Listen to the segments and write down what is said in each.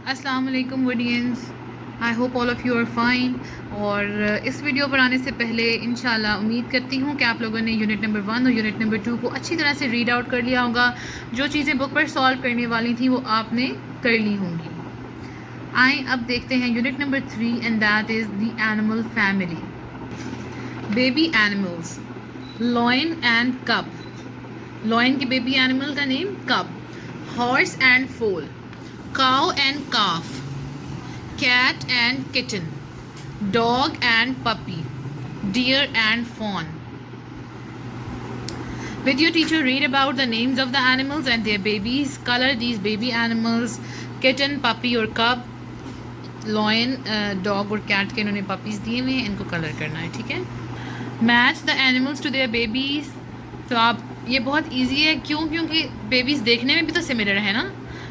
अस्सलाम वालेकुम audience, I hope all of you are fine. और इस वीडियो पर आने से पहले इंशाल्लाह उम्मीद करती हूँ कि आप लोगों ने यूनिट नंबर 1 और यूनिट नंबर 2 को अच्छी तरह से रीड आउट कर लिया होगा। जो चीज़ें बुक पर सॉल्व करने वाली थी वो आपने कर ली होंगी। आए अब देखते हैं unit number 3 and that is the animal family. Baby animals, lion and कब। लॉयन के बेबी एनिमल का नेम कब। हॉर्स एंड फोल, cow and calf, cat and kitten, dog and puppy, deer and fawn. With your teacher, read about the names of the animals and their babies. Color these baby animals: kitten, puppy और cub. Lion, dog और cat के इन्होंने puppies दिए हुए हैं, इनको colour करना है, ठीक है। Match the animals to their babies. तो आप ये बहुत ईजी है, क्योंकि बेबीज़ देखने में भी तो सिमिलर है ना,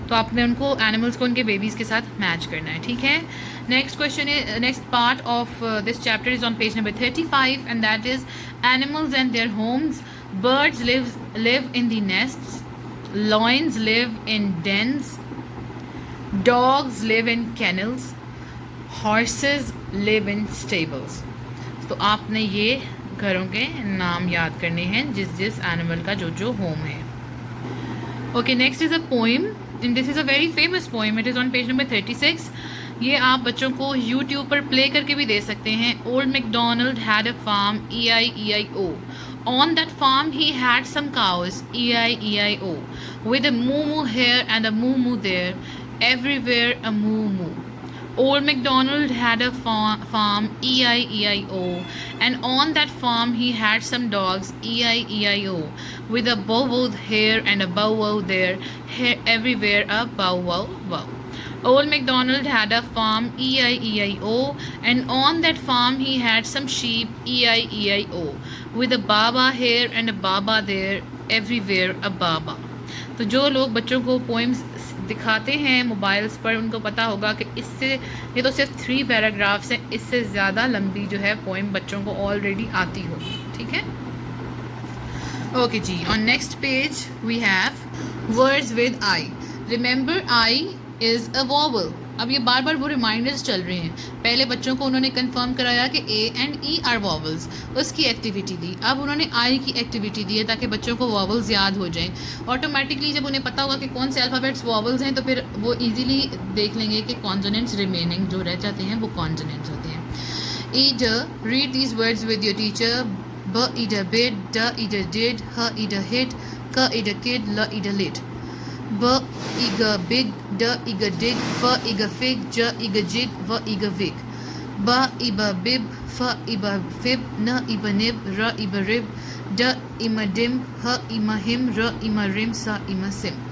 तो आपने उनको एनिमल्स को उनके बेबीज़ के साथ मैच करना है, ठीक है। नेक्स्ट क्वेश्चन है, next part of this chapter is on page number 35 and that is animals and their homes. Birds live in the nests, lions live in dens, dogs live in kennels, horses live in stables. तो आपने ये घरों के नाम याद करने हैं जिस एनिमल का जो होम है। Okay, next is a poem and this is a very famous poem. It is on page number 36. ये आप बच्चों को YouTube पर प्ले करके भी दे सकते हैं। Old MacDonald had a farm, E-I-E-I-O. On that farm he had some cows, E-I-E-I-O. With a moo-moo here and a moo-moo there, everywhere a moo-moo. Old MacDonald had a farm, E-I-E-I-O, and on that farm he had some dogs, E-I-E-I-O, with a bow-wow here and a bow-wow there, here everywhere a bow-wow-wow. Old MacDonald had a farm, E-I-E-I-O, and on that farm he had some sheep, E-I-E-I-O, with a baba here and a baba there, everywhere a baba. तो जो लोग बच्चों को poems दिखाते हैं mobiles पर, उनको पता होगा कि इससे, ये तो सिर्फ 3 पैराग्राफ्स हैं, इससे ज़्यादा लंबी जो है पोइम बच्चों को ऑलरेडी आती होगी, ठीक है। ओके जी, on next page we have words with I. Remember I is a vowel. अब ये बार बार वो रिमाइंडर्स चल रहे हैं। पहले बच्चों को उन्होंने कंफर्म कराया कि A and E R vowels, उसकी एक्टिविटी दी। अब उन्होंने आई की एक्टिविटी दी है ताकि बच्चों को वॉवल्स याद हो जाएं। ऑटोमेटिकली जब उन्हें पता होगा कि कौन से अल्फ़ाबेट्स वॉवल्स हैं, तो फिर वो इजीली देख लेंगे कि कॉन्सोनेंट्स रिमेनिंग जो रह जाते हैं वो कॉन्सोनेंट्स होते हैं। Idar, read these words with your teacher. ब ईडर बिड, ड ईडर डिड, ह ईडर हिट, क ईडर किड, ल ईडर lid. B eager big, D eager dig, F eager fig, J eager jig, V eager wig. B iba bib, F iba fib, N iba nib, R iba rib, D ima dim, H ima him, R ima rim, Sa ima sim.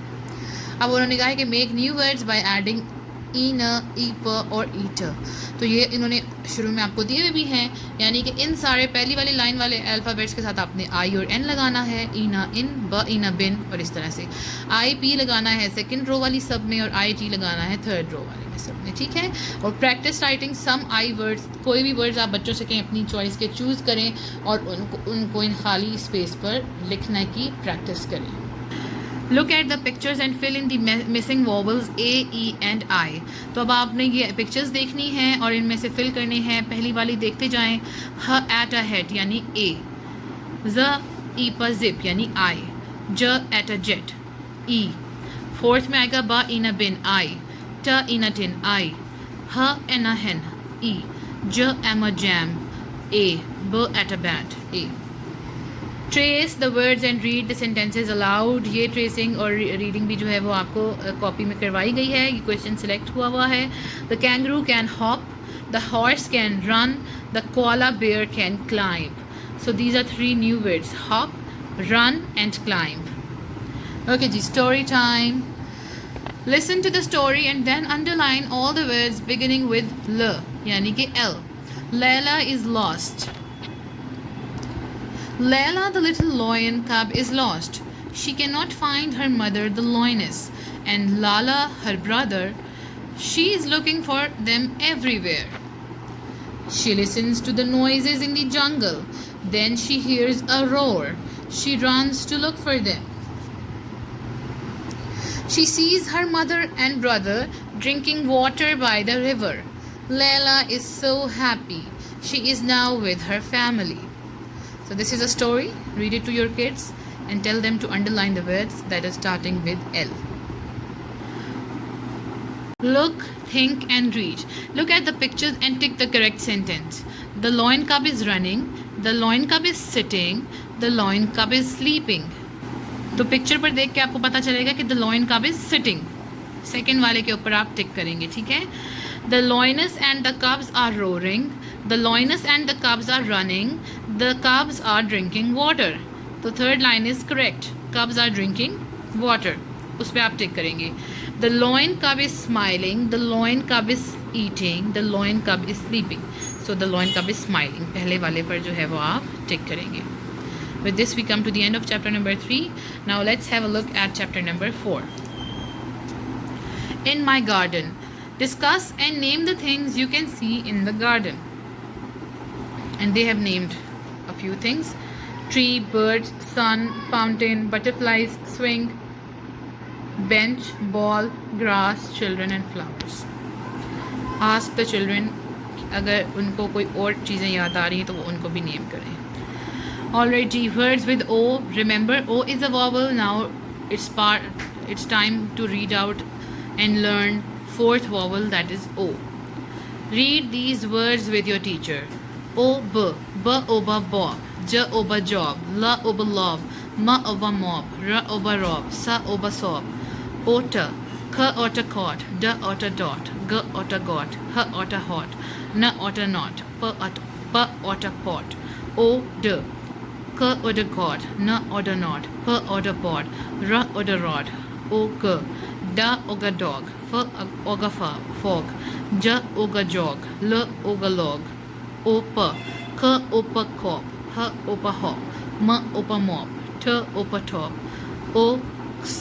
अब उन्होंने कहा है कि make new words by adding E न, ई प और eater. तो ये इन्होंने शुरू में आपको दिए हुए भी हैं, यानी कि इन सारे पहली वाली लाइन वाले अल्फ़ाबेट्स के साथ आपने आई और एन लगाना है। ई ना इन, ब ई ना बिन, और इस तरह से आई पी लगाना है सेकंड रो वाली सब में, और आई टी लगाना है थर्ड रो वाली में सब में, ठीक है। और प्रैक्टिस राइटिंग सम आई वर्ड्स। कोई भी वर्ड्स आप बच्चों से कहें अपनी चॉइस के चूज़ करें और उनको इन खाली स्पेस पर लिखने की प्रैक्टिस करें। Look at the pictures and fill in the missing vowels A, E and I. तो अब आपने ये पिक्चर्स देखनी हैं और इनमें से फिल करने हैं। पहली वाली देखते जाएं। ह एट अ हेड यानी A, Z ई पर जिप यानी I, J at a jet E, fourth में आएगा ब in a bin I, T in a tin I, H in a hen E, J in a jam A, B at a bat A. Trace the words and read the sentences aloud. ये tracing और reading भी जो है वो आपको copy में करवाई गई है। ये क्वेश्चन सिलेक्ट हुआ है। The kangaroo can hop, the horse can run, the koala bear can climb. So these are 3 new words, hop, run and climb. Okay जी, story time. Listen to the story and then underline all the words beginning with ल यानी कि L. Layla is lost. Layla the little lion cub is lost. She cannot find her mother the lioness, and Lala her brother. She is looking for them everywhere. She listens to the noises in the jungle. Then she hears a roar. She runs to look for them. She sees her mother and brother drinking water by the river. Layla is so happy. She is now with her family. So this is a story. Read it to your kids and tell them to underline the words that are starting with L. Look, think and read. Look at the pictures and tick the correct sentence. The loin cub is running. The loin cub is sitting. The loin cub is sleeping. तो picture पर देख के आपको पता चलेगा कि the lion cub is sitting. Second वाले के ऊपर आप टिक करेंगे. ठीक है. The lions and the cubs are roaring. The lions and the cubs are running. The cubs are drinking water. तो third line is correct. Cubs are drinking water, उस पर आप टिक करेंगे. The lion cub is smiling. The lion cub is eating. The lion cub is sleeping. So the lion cub is smiling, पहले वाले पर जो है वो आप टिक करेंगे. With this we come to the end of chapter number 3. Now let's have a look at chapter number 4. In my garden. Discuss and name the things you can see in the garden. And they have named a few things. Tree, birds, sun, fountain, butterflies, swing, bench, ball, grass, children and flowers. Ask the children अगर उनको कोई और चीज़ें याद आ रही हैं तो वो उनको भी नेम करें. Alrighty, words with O. Remember, O is a vowel. Now it's time to read out and learn fourth vowel, that is O. Read these words with your teacher. O b, b oba bob, j oba job, la oba lob, ma oba mob, ra oba rob, sa oba sob. Ota, k ota cot, d ota dot, g ota got, h ota hot, n ota not, p ota pot. O d, k oda god, n oda not, p oda pod, r oda rod. O g, da oga dog, f oga fog, j oga jog, l oga log. O p, k opa cop, h opa hop, m opa mop, t opa top. O x,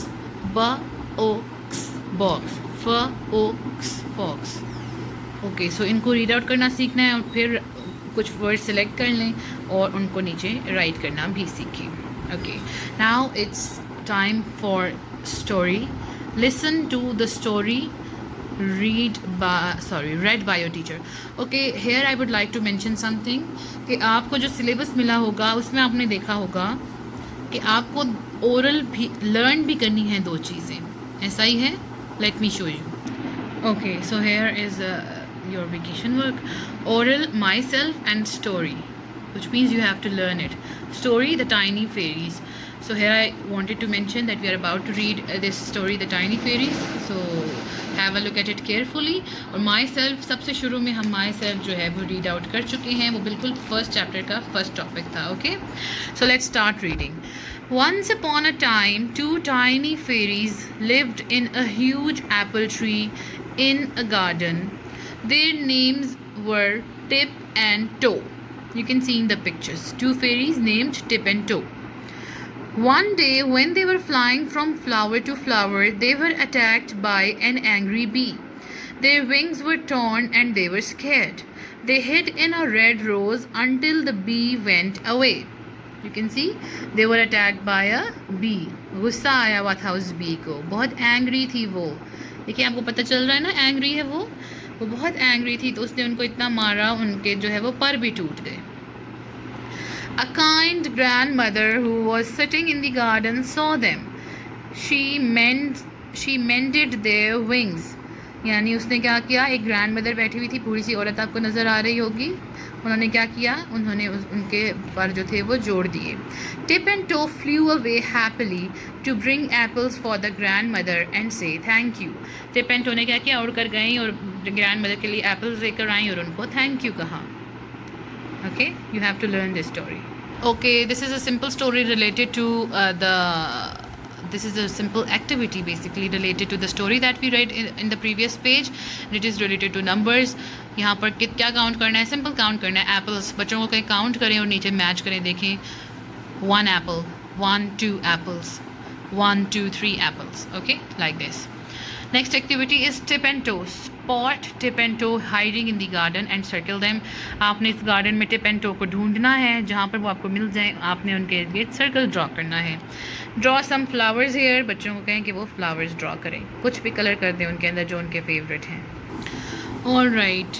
b o x box, f o x fox. Okay, so इनको read out करना सीखना है और फिर कुछ word select कर लें और उनको नीचे राइट करना भी सीखें. Okay, now it's time for story. Listen to the story read read by your teacher. Okay, here I would like to mention something कि आपको जो सिलेबस मिला होगा उसमें आपने देखा होगा कि आपको ओरल भी लर्न भी करनी है दो चीज़ें. ऐसा ही है. Let me show you. Okay, so here is your vacation work. Oral, myself and story, which means you have to learn it. Story, the tiny fairies. So here I wanted to mention that we are about to read this story, the tiny fairies. So have a look at it carefully. और myself, सबसे शुरू में हम myself जो है वो read out कर चुके हैं. वो बिल्कुल first chapter का first topic था. Okay, so let's start reading. Once upon a time, two tiny fairies lived in a huge apple tree in a garden. Their names were Tip and Toe. You can see in the pictures. Two fairies named Tip and Toe. One day, when they were flying from flower to flower, they were attacked by an angry bee. Their wings were torn and they were scared. They hid in a red rose until the bee went away. You can see they were attacked by a bee. गुस्सा आया हुआ था उस bee को. बहुत angry थी वो. देखिए आपको पता चल रहा है ना, angry है वो बहुत एंग्री थी. तो उसने उनको इतना मारा, उनके जो है वो पर भी टूट गए. A kind grandmother who was sitting in the garden saw them. She mended their wings. यानी उसने क्या किया, एक ग्रैंड मदर बैठी हुई थी, बूढ़ी सी औरत आपको नज़र आ रही होगी. उन्होंने क्या किया, उन्होंने उनके पर जो थे वो जोड़ दिए. Tip and Toe flew away happily to bring apples for the grandmother and say thank you. Tip and Toe ने क्या किया, उड़ कर गई और ग्रैंड मदर के लिए एप्पल्स लेकर आई और उनको थैंक यू कहा. Okay, you have to learn this story. Okay, this is a simple story related to this is a simple activity basically related to the story that we read in the previous page. It is related to numbers. यहाँ पर क्या count करना है, simple count करना है. Apples, बच्चों को कहीं काउंट करें और नीचे मैच करें. देखें, 1 apple, 1 2 apples, 1 2 3 apples. Okay, like this. Next activity is tip and toe. Spot tip and toe hiding in the garden and circle them. आपने इस गार्डन में टिप एंड टो को ढूंढना है, जहाँ पर वो आपको मिल जाए आपने उनके इर्द गिर्द सर्कल ड्रॉ करना है. Draw some flowers here. बच्चों को कहें कि वो फ्लावर्स ड्रॉ करें, कुछ भी कलर कर दें उनके अंदर जो उनके फेवरेट हैं. All right,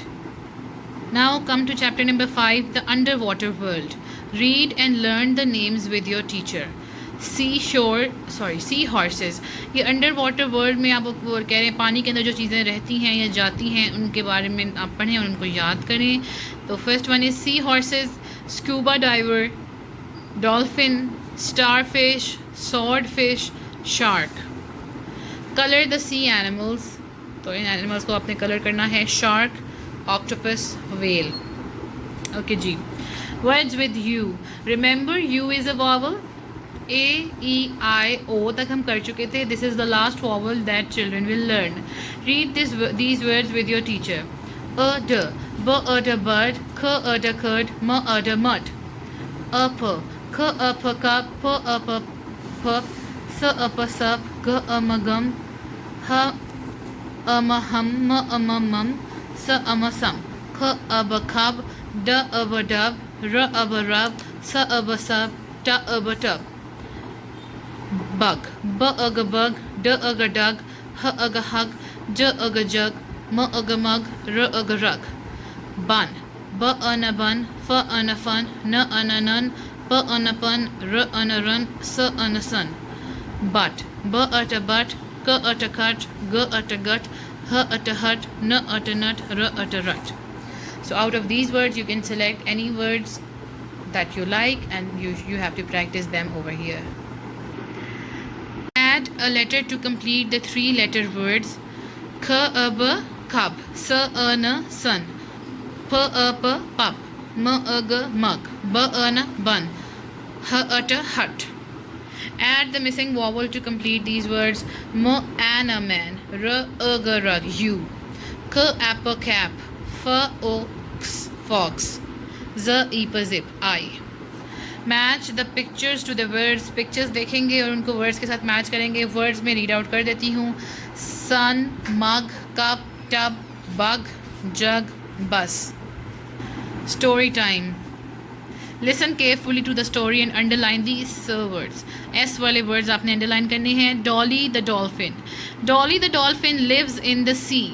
now come to chapter number 5, the underwater world. Read and learn the names with your teacher. Sea horses. ये अंडर वाटर वर्ल्ड में आप वो कह रहे हैं पानी के अंदर जो चीज़ें रहती हैं या जाती हैं उनके बारे में आप पढ़ें और उनको याद करें. तो first one is sea horses, scuba diver, dolphin, starfish, swordfish, shark. Colour the sea animals. तो इन एनिमल्स को आपने कलर करना है. Shark, octopus, whale. ओके जी. Words with U. Remember U is a vowel. A-E-I-O तक हम कर चुके थे. This is the last vowel that children will learn. Read these words with your teacher. A d, b a d bird, k a d curd, m a d mud. A p, k a p cup, p a p pup, s a p sup, g a m gum, h a m hum, m a m mum, s a m sum, k a b cub, d a b dub, r a b rub, s a b sub, t a b tub. Bug. B a g bug, d a g dug, h a g hug, j a g jug, m a g mug, r a g rug. Bun. B a n a bun, f a n a fun, n a n a nun, p a n a pun, r a n a run, s a n a sun. Butt. B a t a butt, k a t a cut, g a t a gut, h a t a hut, n a t a nut, r a t a rut. So out of these words you can select any words that you like and you have to practice them over here. Add a letter to complete the 3-letter words. K a b cub, s a n sun, p a p pup, m a g mug, b a n bun, h a t hut. Add the missing vowel to complete these words. M an a man, r a g rug, you, k a p cap, f o x fox, z e p zip, I. Match the pictures to the words. Pictures देखेंगे और उनको words के साथ match करेंगे. Words में read out कर देती हूँ. Sun, mug, cup, tub, bug, jug, bus. Story time. Listen carefully to the story and underline these words. S वाले वर्ड्स आपने अंडरलाइन करने हैं. Dolly the dolphin. Dolly the dolphin lives in the sea.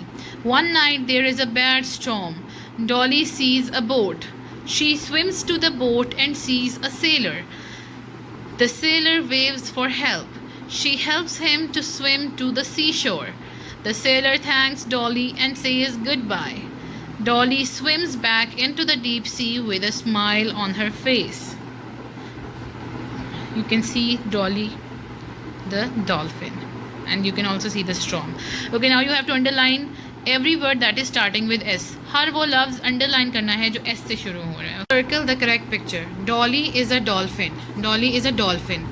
One night there is a bad storm. Dolly sees a boat. She swims to the boat and sees a sailor. The sailor waves for help. She helps him to swim to the seashore. The sailor thanks Dolly and says goodbye. Dolly swims back into the deep sea with a smile on her face. You can see Dolly the dolphin and you can also see the storm. Okay, now you have to underline every word that is starting with S. हर वो लफ्ज़ underline करना है जो S से शुरू हो रहा है. Circle the correct picture. Dolly is a dolphin. Dolly is a dolphin.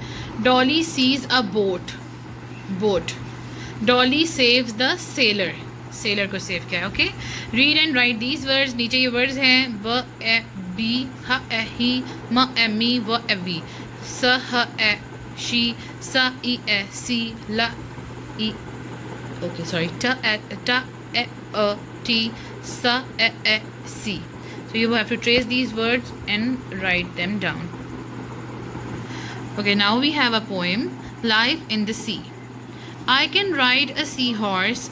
Dolly sees a boat. Boat. Dolly saves the sailor. Sailor को सेव किया है. Okay. Read and write these words. नीचे ये words हैं. ब ए बी ह ए ही म ए मी व ए वी स ह ए शी स ई ए सी ल ई. Okay, sorry. T ए ट ए अ T sa e e si. So you have to trace these words and write them down. Okay, now we have a poem, Life in the Sea. I can ride a seahorse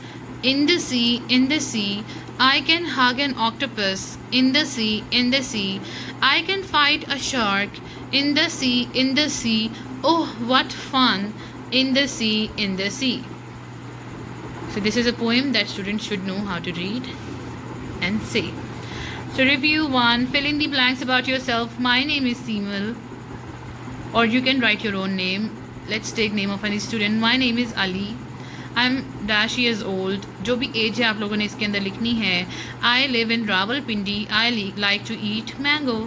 in the sea, in the sea. I can hug an octopus in the sea, in the sea. I can fight a shark in the sea, in the sea. Oh, what fun in the sea, in the sea. So this is a poem that students should know how to read and say. So review 1. Fill in the blanks about yourself. My name is Seemal, or you can write your own name. Let's take name of any student. My name is Ali. I'm dash years old. जो भी as है आप लोगों ने इसके अंदर लिखनी है. I live in Rawalpindi. I like to eat mango.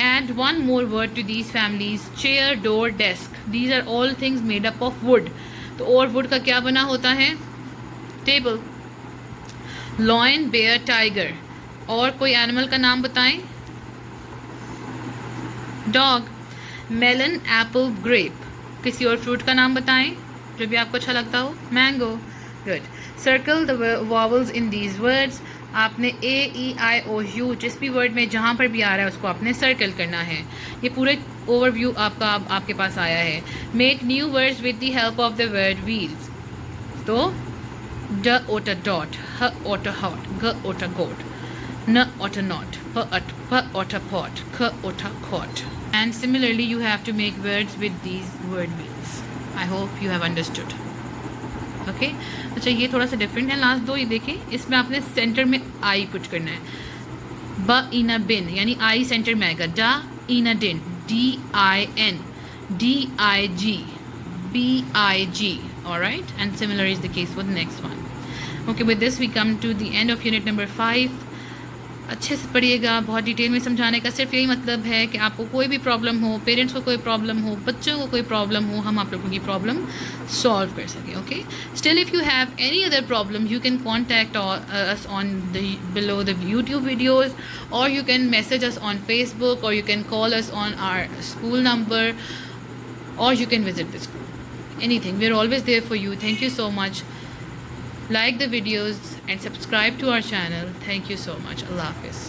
Add one more word to these families. Chair, door, desk. These are all things made up of wood. तो और wood का क्या बना होता है? Table. Lion, bear, tiger. और कोई animal का नाम बताएं. डॉग. Melon, apple, grape. किसी और फ्रूट का नाम बताएं जो भी आपको अच्छा लगता हो. Mango. Good. Circle the vowels in these words. आपने ए ई आई ओ यू जिस भी वर्ड में जहाँ पर भी आ रहा है उसको आपने सर्कल करना है. ये पूरे ओवरव्यू आपका आपके पास आया है. Make new words with the help of the word wheels. तो ड ओट डॉट, ह ओट हॉट, ग ओट गोट, न ओट नॉट, प ओट पॉट, ख ओट खॉट. And similarly you have to make words with these word wheels. I hope you have understood. Okay. अच्छा ये थोड़ा सा डिफरेंट है. लास्ट दो ये देखें, इसमें आपने सेंटर में आई पुट करना है. ब इन अ बिन यानी आई सेंटर में आएगा. डा in a din, D I N, D I G, B I G. Alright, and similar is the case for the next one. Okay, with this we come to the end of unit number 5. अच्छे से पढ़िएगा. बहुत detail में समझाने का सिर्फ यही मतलब है कि आपको कोई भी प्रॉब्लम हो, पेरेंट्स को कोई प्रॉब्लम हो, बच्चों को कोई प्रॉब्लम हो, हम आप लोगों की प्रॉब्लम सॉल्व कर सकें. Okay. Still if you have any other problem you can contact us on the below the YouTube videos, और you can message us on Facebook, और you can call us on our school number, or you can visit the school. Anything. We're always there for you. Thank you so much. Like the videos and subscribe to our channel. Thank you so much. Allah Hafiz.